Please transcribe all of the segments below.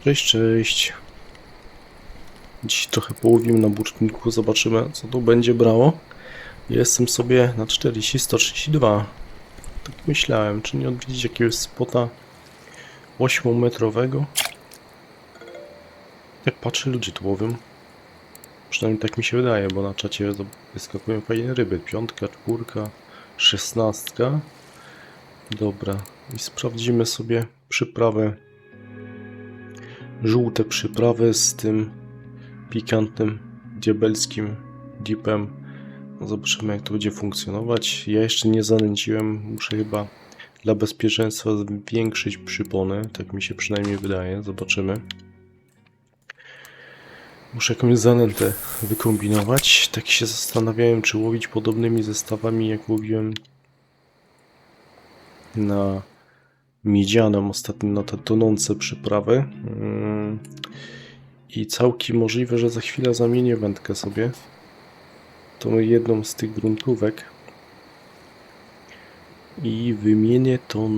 Cześć, cześć. Dziś trochę połowimy na burczniku, zobaczymy co to będzie brało. Jestem sobie na 40-132. Tak myślałem, czy nie odwiedzić jakiegoś spota 8-metrowego. Jak patrzę, ludzie tu łowią. Przynajmniej tak mi się wydaje, bo na czacie wyskakują fajne ryby. 5, 4, 16. Dobra, i sprawdzimy sobie przyprawę. Żółte przyprawy z tym pikantnym, diabelskim dipem. No zobaczymy, jak to będzie funkcjonować. Ja jeszcze nie zanęciłem, muszę chyba dla bezpieczeństwa zwiększyć przypony, tak mi się przynajmniej wydaje, zobaczymy. Muszę jakąś zanętę wykombinować. Tak się zastanawiałem, czy łowić podobnymi zestawami, jak łowiłem na miedzianem ostatnio, na te tonące przyprawy. I całkiem możliwe, że za chwilę zamienię wędkę sobie. Tą jedną z tych gruntówek. I wymienię to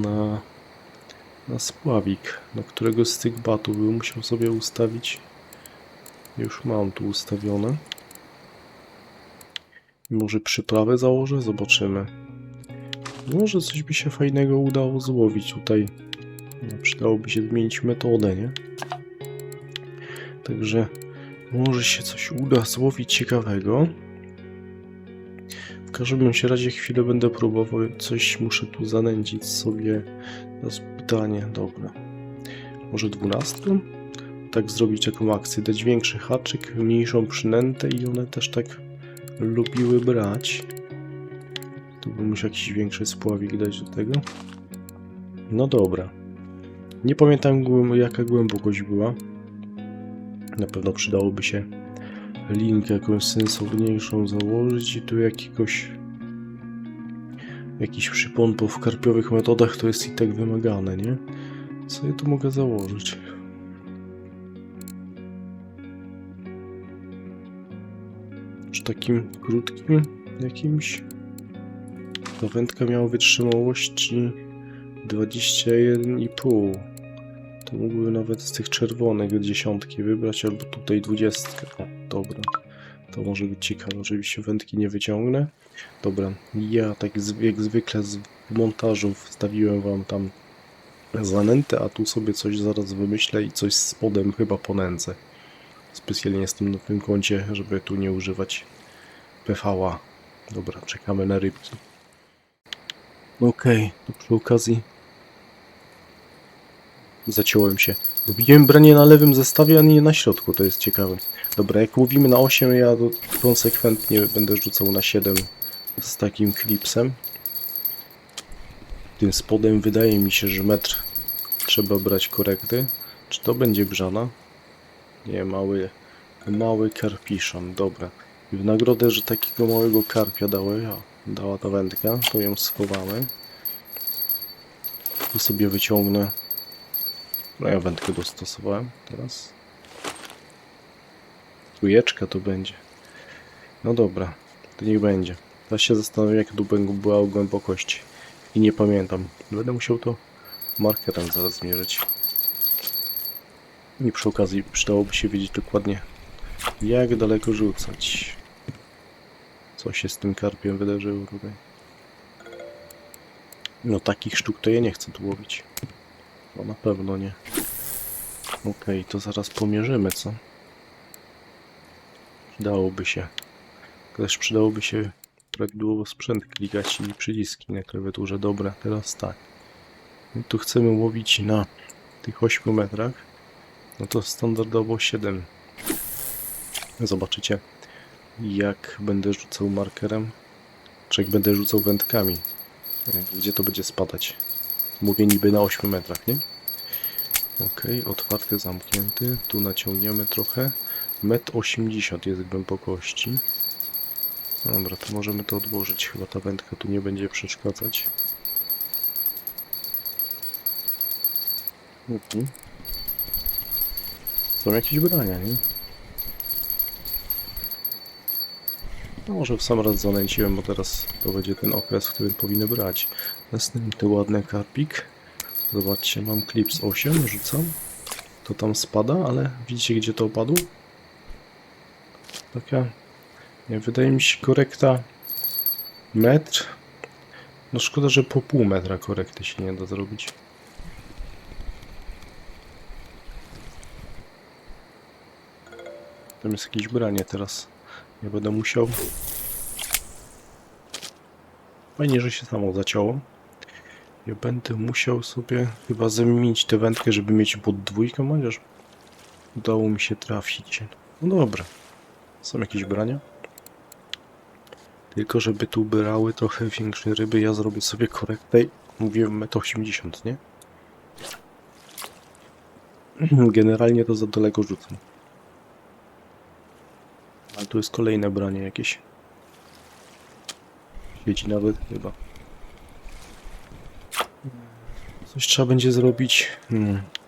na spławik, na którego z tych batów bym musiał sobie ustawić. Już mam tu ustawione. Może przyprawę założę? Zobaczymy. Może coś by się fajnego udało złowić tutaj. No, przydałoby się zmienić metodę, nie? Także może się coś uda złowić ciekawego. W każdym razie chwilę będę próbował, coś muszę tu zanęcić sobie na pytanie. Dobra. Może 12? Tak zrobić taką akcję, dać większy haczyk, mniejszą przynętę i one też tak lubiły brać. Tu bym musiał jakiś większy spławik dać do tego. No dobra. Nie pamiętam jaka głębokość była. Na pewno przydałoby się linkę jakąś sensowniejszą założyć i tu jakiś przypon, bo w karpiowych metodach to jest i tak wymagane, nie? Co ja tu mogę założyć? Czy takim krótkim jakimś? Ta wędka miała wytrzymałości 21,5. To mógłbym nawet z tych czerwonych 10 wybrać, albo tutaj 20. O, dobra. To może być ciekawe, oczywiście wędki nie wyciągnę. Dobra, ja tak jak zwykle w montażu wstawiłem wam tam zanętę, a tu sobie coś zaraz wymyślę i coś z spodem chyba ponęcę. Specjalnie jestem na tym koncie, żeby tu nie używać PV-a. Dobra, czekamy na rybki. Okej, to przy okazji zaciąłem się. Lubiłem branie na lewym zestawie, a nie na środku, to jest ciekawe. Dobra, jak łowimy na 8, ja konsekwentnie będę rzucał na 7 z takim klipsem. Tym spodem wydaje mi się, że metr trzeba brać korekty. Czy to będzie grzana? Nie, mały karpiszon, dobra. I w nagrodę, że takiego małego karpia dała ta wędka, to ją schowamy. Tu sobie wyciągnę. No ja wędkę dostosowałem teraz. Trójeczka to będzie. No dobra, to niech będzie. Teraz się zastanawiam, jaka tu była głębokość. I nie pamiętam. Będę musiał to markerem zaraz zmierzyć. I przy okazji przydałoby się wiedzieć dokładnie, jak daleko rzucać. Co się z tym karpiem wydarzyło tutaj. No takich sztuk to ja nie chcę tu łowić. No na pewno nie. Okej, to zaraz pomierzymy, co? Przydałoby się. Też przydałoby się prawidłowo sprzęt klikać i przyciski na klawiaturze. Dobra, teraz tak. My tu chcemy łowić na tych 8 metrach. No to standardowo 7. Zobaczycie, jak będę rzucał markerem, czy jak będę rzucał wędkami. Gdzie to będzie spadać. Mówię niby na 8 metrach, nie? Okej, otwarty, zamknięty. Tu naciągniemy trochę. 1,80 m jest głębokości. Dobra, to możemy to odłożyć. Chyba ta wędka tu nie będzie przeszkadzać. Są jakieś brania, nie? No może w sam raz zanęciłem, bo teraz to będzie ten okres, w którym powinny brać. Następny ładny karpik. Zobaczcie, mam klips 8, rzucam. to tam spada, ale widzicie gdzie to opadło? Taka, nie, wydaje mi się korekta metr. No szkoda, że po pół metra korekty się nie da zrobić. Tam jest jakieś branie teraz. Ja będę musiał. Fajnie, że się samo zacięło. Ja będę musiał sobie chyba zamienić tę wędkę, żeby mieć pod dwójkę, chociaż udało mi się trafić. No dobra. Są jakieś brania? Tylko żeby tu brały trochę większe ryby, ja zrobię sobie korektę. Mówiłem 1,80 m, nie? Generalnie to za daleko rzucam. Ale tu jest kolejne branie jakieś. Sieci nawet chyba. Coś trzeba będzie zrobić.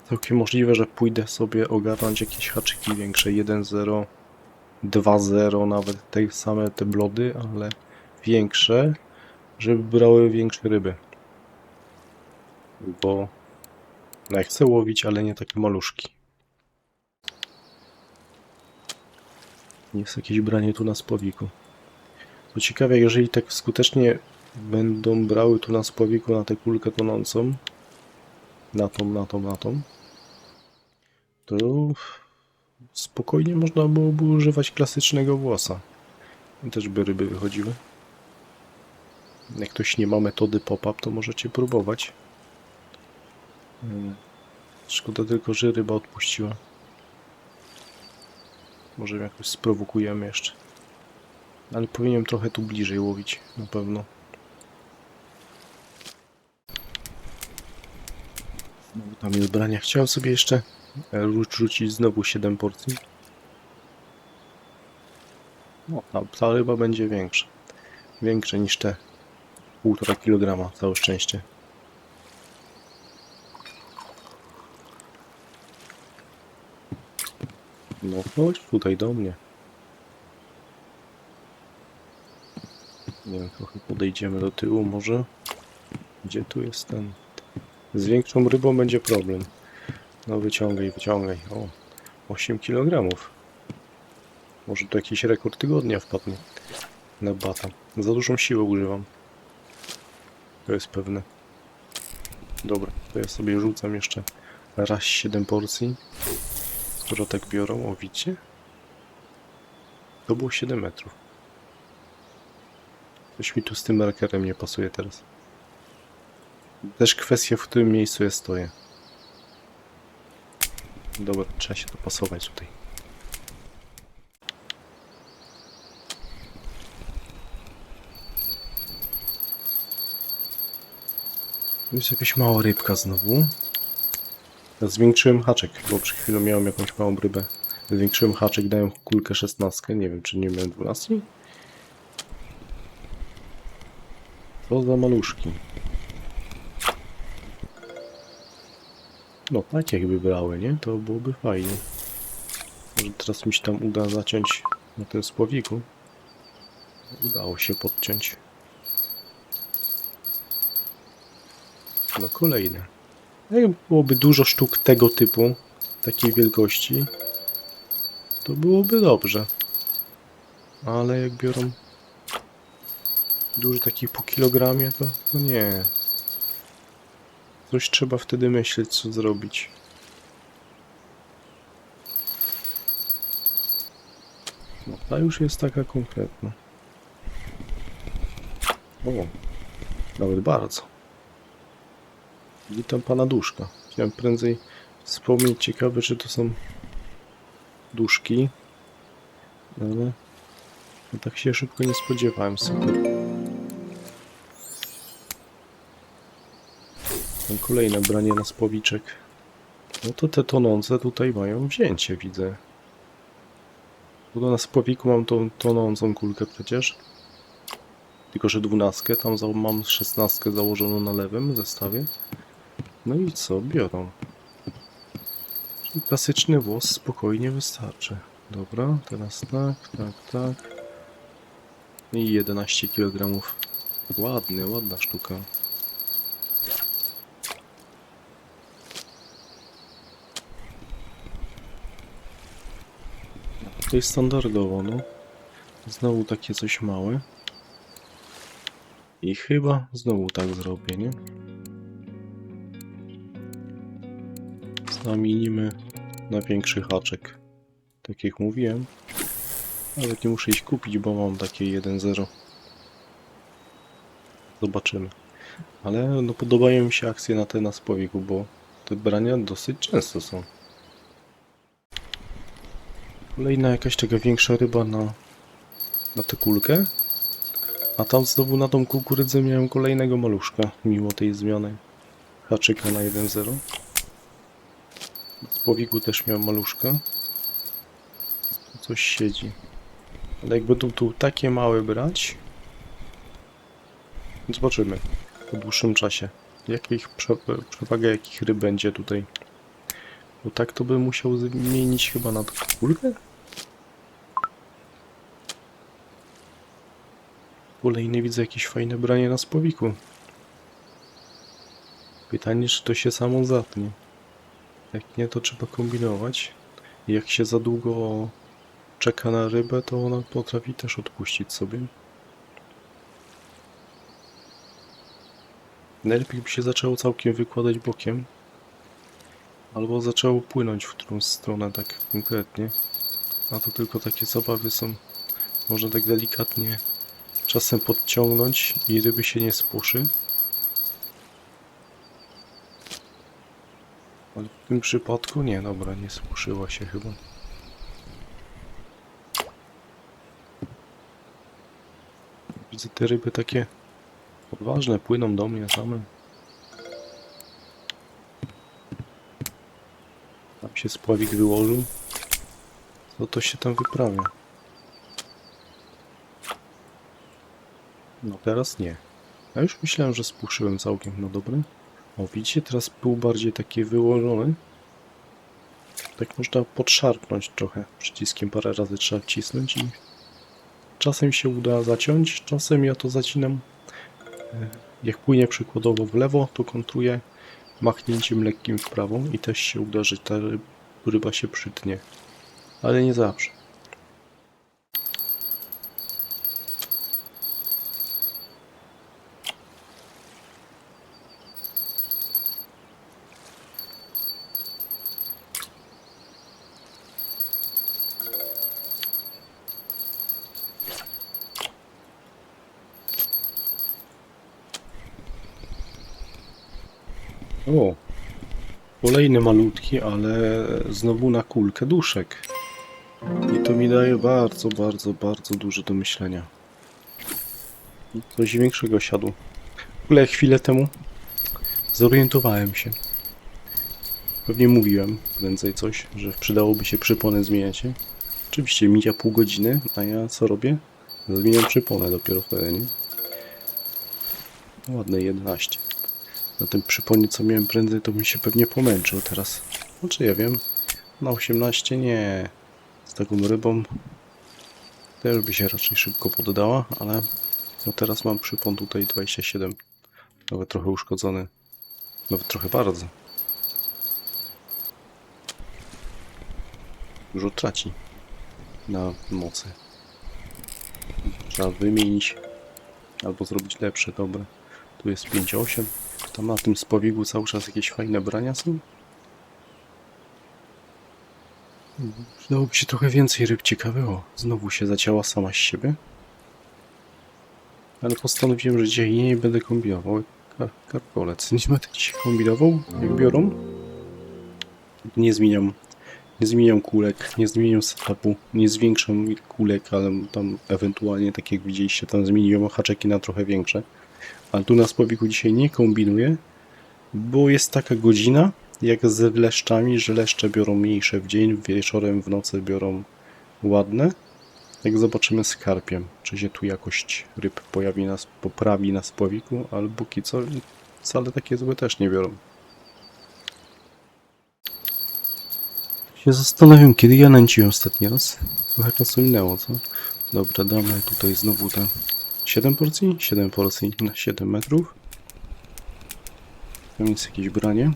Całkiem możliwe, że pójdę sobie ogarnąć jakieś haczyki większe. 1.0, 2.0, nawet te same te blody, ale większe, żeby brały większe ryby. Bo no ja chcę łowić, ale nie takie maluszki. Jest jakieś branie tu na spławiku. To ciekawe, jeżeli tak skutecznie będą brały tu na spławiku na tę kulkę tonącą, na tą, to spokojnie można byłoby używać klasycznego włosa. I też by ryby wychodziły. Jak ktoś nie ma metody pop-up, to możecie próbować. Szkoda tylko, że ryba odpuściła. Może jakoś sprowokujemy jeszcze. Ale powinienem trochę tu bliżej łowić, na pewno. Znowu tam jest brania. Chciałem sobie jeszcze rzucić znowu 7 porcji. No, ta ryba będzie większa. Większe niż te 1,5 kg, całe szczęście. No chodź tutaj do mnie. Nie wiem, trochę podejdziemy do tyłu może. Gdzie tu jest ten? Z większą rybą będzie problem. No wyciągaj, wyciągaj. O, 8 kg. Może tu jakiś rekord tygodnia wpadnie. Na bata. Za dużą siłę używam. To jest pewne. Dobra, to ja sobie rzucam jeszcze raz 7 porcji. Skoro tak biorą, o widzicie? To było 7 metrów. Coś mi tu z tym markerem nie pasuje teraz. Też kwestia, w którym miejscu ja stoję. Dobra, trzeba się dopasować tutaj. Tu jest jakaś mała rybka znowu. Zwiększyłem haczyk, bo przed chwilą miałem jakąś małą rybę. Zwiększyłem haczyk, dałem kulkę 16. Nie wiem, czy nie miałem 12. Co za maluszki. No tak jakby brały, nie? To byłoby fajnie. Może teraz mi się tam uda zaciąć na tym spławiku. Udało się podciąć. No kolejne. Jak byłoby dużo sztuk tego typu, takiej wielkości, to byłoby dobrze. Ale jak biorą dużo takich po kilogramie, to nie. Coś trzeba wtedy myśleć, co zrobić. No, ta już jest taka konkretna. O, nawet bardzo. Witam pana duszka. Chciałem prędzej wspomnieć, ciekawe, czy to są duszki. Ale no, tak się szybko nie spodziewałem. Super. Tam kolejne branie na spławiczek. No to te tonące tutaj mają wzięcie, widzę. Bo na spławiku mam tą tonącą kulkę przecież. Tylko że 12, tam mam 16 założoną na lewym zestawie. No i co? Biorą. Czyli klasyczny włos spokojnie wystarczy. Dobra, teraz tak. I 11 kg. Ładna sztuka. tutaj standardowo, no. Znowu takie coś małe. I chyba znowu tak zrobię, nie? Zamienimy na większy haczek. Tak jak mówiłem. Nawet nie muszę iść kupić, bo mam takie 1.0. Zobaczymy. Ale no podobają mi się akcje na te na spławiku, bo te brania dosyć często są. Kolejna jakaś taka większa ryba na tę kulkę. A tam znowu na tą kukurydzę miałem kolejnego maluszka, mimo tej zmiany haczyka na 1.0. Na spławiku też miałem maluszka. Tu coś siedzi. Ale jak będą tu takie małe brać, zobaczymy po dłuższym czasie. Przewaga jakich ryb będzie tutaj. Bo tak to bym musiał zmienić chyba na taką kulkę. Kolejny widzę jakieś fajne branie na spławiku. Pytanie, czy to się samo zatnie. Jak nie, to trzeba kombinować. Jak się za długo czeka na rybę, to ona potrafi też odpuścić sobie. Najlepiej by się zaczęło całkiem wykładać bokiem. Albo zaczęło płynąć w którąś stronę tak konkretnie. A to tylko takie zabawy są. Można tak delikatnie czasem podciągnąć i ryby się nie spłoszy. Ale w tym przypadku nie, dobra, nie spłoszyła się chyba. Widzę te ryby takie odważne, płyną do mnie same. Tam się spławik wyłożył. Co to się tam wyprawia? No teraz nie. Ja już myślałem, że spłoszyłem całkiem, no dobre. O, widzicie, teraz był bardziej taki wyłożony. Tak można podszarpnąć trochę. Przyciskiem parę razy trzeba wcisnąć i czasem się uda zaciąć, czasem ja to zacinam. Jak płynie przykładowo w lewo, to kontruję machnięciem lekkim w prawo i też się uda, że ta ryba się przytnie. Ale nie zawsze. O, kolejny malutki, ale znowu na kulkę duszek. I to mi daje bardzo, bardzo, bardzo dużo do myślenia. Coś większego siadło. W ogóle chwilę temu zorientowałem się. Pewnie mówiłem prędzej coś, że przydałoby się przyponę zmieniać. Oczywiście mija pół godziny, a ja co robię? Zmieniam przyponę dopiero wtedy, nie? Ładne 11. Na tym przyponie, co miałem prędzej, to bym się pewnie pomęczył teraz. Znaczy ja wiem, na 18 nie. Z taką rybą też by się raczej szybko poddała, ale no teraz mam przypon tutaj 27. Nawet trochę uszkodzony. Nawet trochę bardzo. Dużo traci na mocy. Trzeba wymienić albo zrobić lepsze, dobre. Tu jest 5,8. Tam na tym spławiku cały czas jakieś fajne brania są. Przydałoby się trochę więcej ryb ciekawego. Znowu się zacięła sama z siebie. Ale postanowiłem, że dzisiaj nie będę kombinował. Karkolec. Nie będę dzisiaj kombinował, jak biorą. Nie zmieniam kulek, nie zmieniam setupu, nie zwiększam kulek, ale tam ewentualnie, tak jak widzieliście, tam zmieniłem haczeki na trochę większe. Ale tu na spławiku dzisiaj nie kombinuję, bo jest taka godzina, jak ze leszczami, że leszcze biorą mniejsze w dzień, wieczorem, w nocy biorą ładne. Jak zobaczymy z karpiem, czy się tu jakość ryb poprawi na spławiku, ale póki co wcale takie złe też nie biorą. Się zastanawiam, kiedy ja nęciłem ostatni raz. Trochę czasu minęło, co? Dobra, damy tutaj znowu te 7 porcji? 7 porcji na 7 metrów. Tam jest jakieś branie.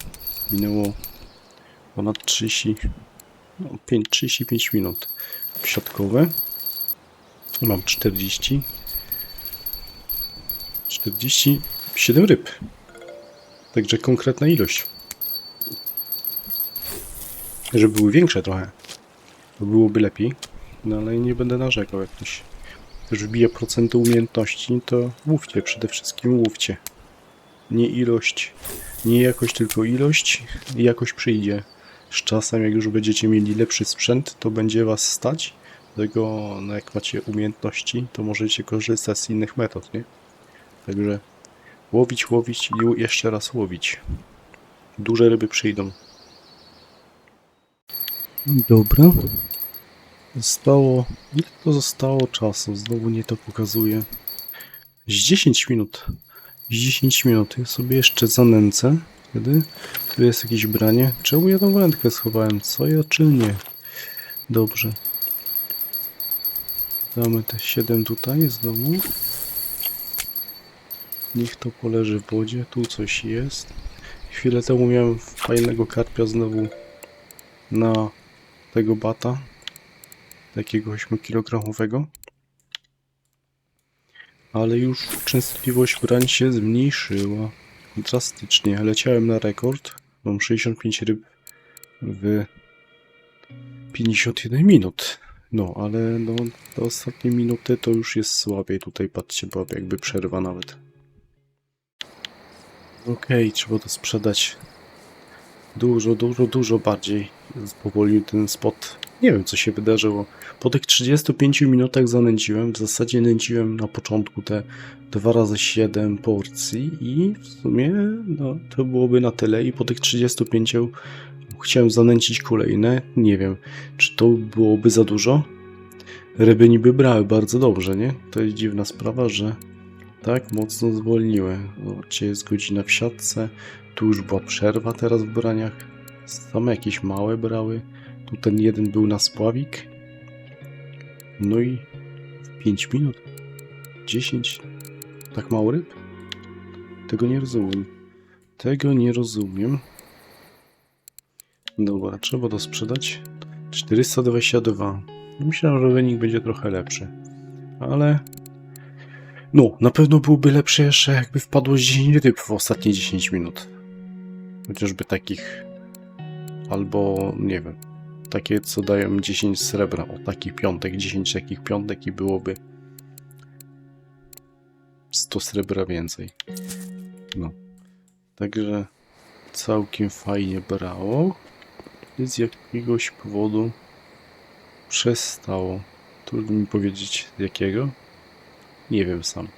Minęło ponad 30 No, 35 minut. Siatkowe. Mam 40. 47 ryb. Także konkretna ilość. Żeby były większe trochę, to byłoby lepiej. No ale nie będę narzekał jakoś. Już wbije procenty umiejętności, to łówcie, przede wszystkim łówcie. Nie ilość, nie jakość, tylko ilość. I jakoś przyjdzie. Z czasem, jak już będziecie mieli lepszy sprzęt, to będzie was stać. Dlatego, no jak macie umiejętności, to możecie korzystać z innych metod, nie? Także łowić, łowić i jeszcze raz łowić. Duże ryby przyjdą. Dobra. Zostało... Ile to zostało czasu? Znowu nie to pokazuje. Z 10 minut. Z 10 minut. Ja sobie jeszcze zanęcę. Wtedy tu jest jakieś branie. Czemu ja tą wędkę schowałem? Co ja czynnie? Dobrze. Damy te 7 tutaj znowu. Niech to poleży w wodzie. Tu coś jest. Chwilę temu miałem fajnego karpia znowu na tego bata. Takiego 8-kilogramowego. Ale już częstotliwość brań się zmniejszyła. Drastycznie. Leciałem na rekord. Mam 65 ryb w 51 minut. No, ale no, te ostatnie minuty to już jest słabiej. Tutaj patrzcie, była jakby przerwa nawet. Okej, trzeba to sprzedać dużo bardziej. Spowolnił ten spot. Nie wiem, co się wydarzyło. Po tych 35 minutach zanęciłem. W zasadzie nęciłem na początku te 2 razy 7 porcji i w sumie no, to byłoby na tyle. I po tych 35 chciałem zanęcić kolejne. Nie wiem, czy to byłoby za dużo? Ryby niby brały bardzo dobrze, nie? To jest dziwna sprawa, że tak mocno zwolniły. Zobaczcie, jest godzina w siatce. Tu już była przerwa teraz w braniach. Same jakieś małe brały. Tu ten jeden był na spławik. No i 5 minut. 10. Tak mało ryb? Tego nie rozumiem. Tego nie rozumiem. Dobra, trzeba to sprzedać. 422. Myślałem, że wynik będzie trochę lepszy. Ale... No, na pewno byłby lepszy jeszcze, jakby wpadło 10 ryb w ostatnie 10 minut. Chociażby takich... Albo, nie wiem, takie co dają 10 srebra. O, taki piątek, 10 takich piątek i byłoby 100 srebra więcej. No. Także całkiem fajnie brało. I z jakiegoś powodu przestało. Trudno mi powiedzieć z jakiego. Nie wiem sam.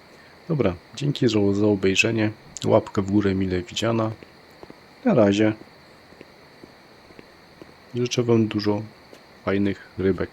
Dobra, dzięki za obejrzenie. Łapka w górę mile widziana. Na razie. Życzę wam dużo fajnych rybek.